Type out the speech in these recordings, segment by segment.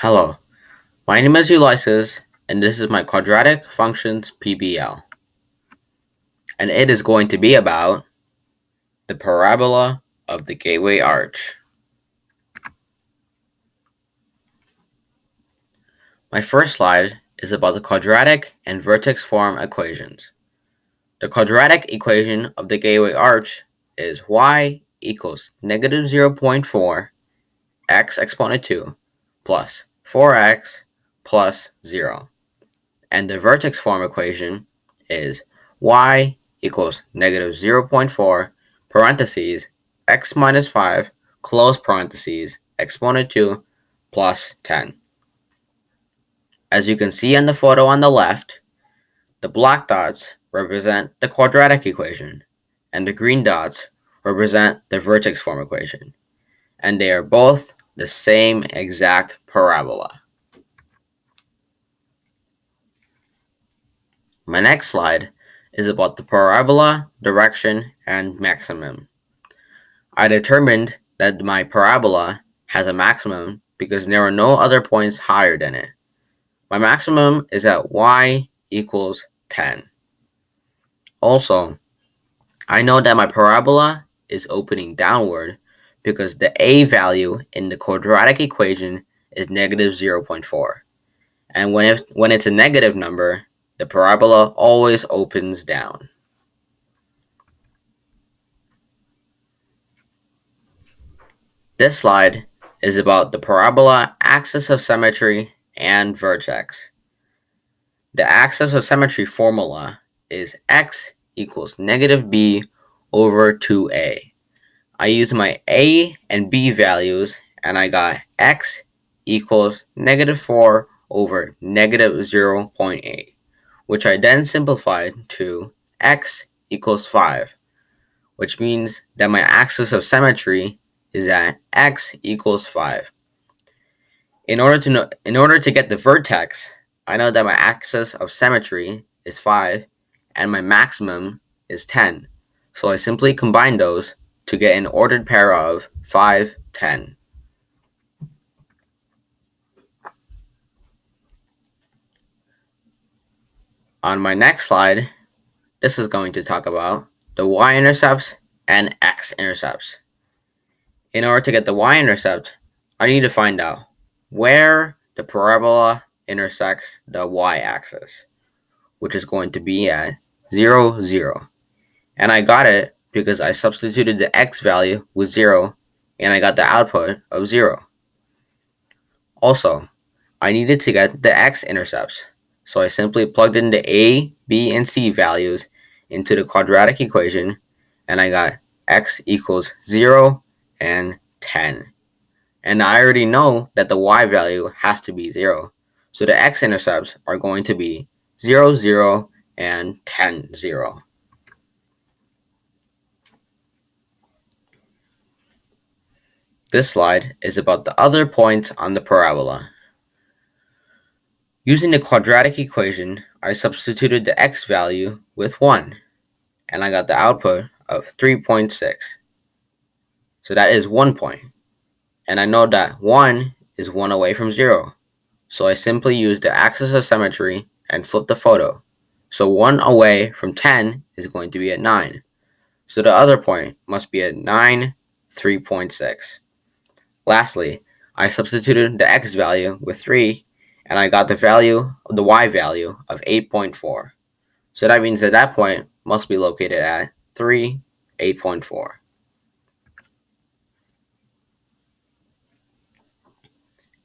Hello, my name is Ulysses, and this is my quadratic functions PBL. And it is going to be about the parabola of the gateway arch. My first slide is about the quadratic and vertex form equations. The quadratic equation of the gateway arch is y equals negative 0.4 x exponent 2 plus 4x plus 0. And the vertex form equation is y equals negative 0.4 parentheses x minus 5 close parentheses exponent 2 plus 10. As you can see in the photo on the left, the black dots represent the quadratic equation, and the green dots represent the vertex form equation, and they are both the same exact parabola. My next slide is about the parabola, direction, and maximum. I determined that my parabola has a maximum because there are no other points higher than it. My maximum is at y equals 10. Also, I know that my parabola is opening downward because the a value in the quadratic equation is negative 0.4. And when it's a negative number, the parabola always opens down. This slide is about the parabola, axis of symmetry, and vertex. The axis of symmetry formula is x equals negative b over 2a. I used my a and b values and I got x equals negative 4 over negative 0.8, which I then simplified to x equals 5, which means that my axis of symmetry is at x equals 5. In order to get the vertex, I know that my axis of symmetry is 5 and my maximum is 10. So I simply combine those to get an ordered pair of 5, 10. On my next slide, this is going to talk about the y-intercepts and x-intercepts. In order to get the y-intercept, I need to find out where the parabola intersects the y-axis, which is going to be at 0, 0. And I got it because I substituted the x value with 0, and I got the output of 0. Also, I needed to get the x-intercepts, so I simply plugged in the a, b, and c values into the quadratic equation, and I got x equals 0 and 10. And I already know that the y value has to be 0, so the x-intercepts are going to be 0, 0, and 10, 0. This slide is about the other points on the parabola. Using the quadratic equation, I substituted the x value with 1, and I got the output of 3.6. So that is 1 point. And I know that 1 is 1 away from 0. So I simply use the axis of symmetry and flip the photo. So 1 away from 10 is going to be at 9. So the other point must be at 9, 3.6. Lastly, I substituted the x value with 3, and I got the y value of 8.4. So that means that point must be located at 3, 8.4.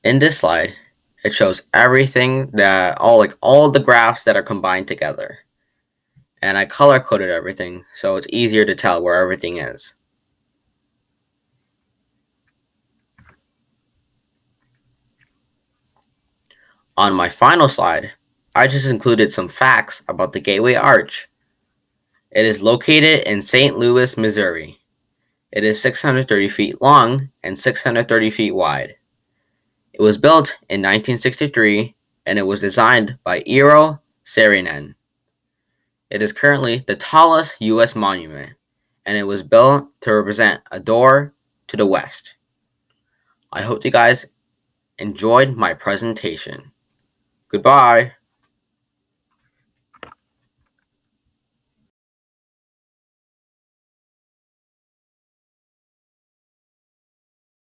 In this slide, it shows everything that all the graphs that are combined together. And I color coded everything so it's easier to tell where everything is. On my final slide, I just included some facts about the Gateway Arch. It is located in St. Louis, Missouri. It is 630 feet long and 630 feet wide. It was built in 1963 and it was designed by Eero Saarinen. It is currently the tallest U.S. monument, and it was built to represent a door to the west. I hope you guys enjoyed my presentation. Goodbye.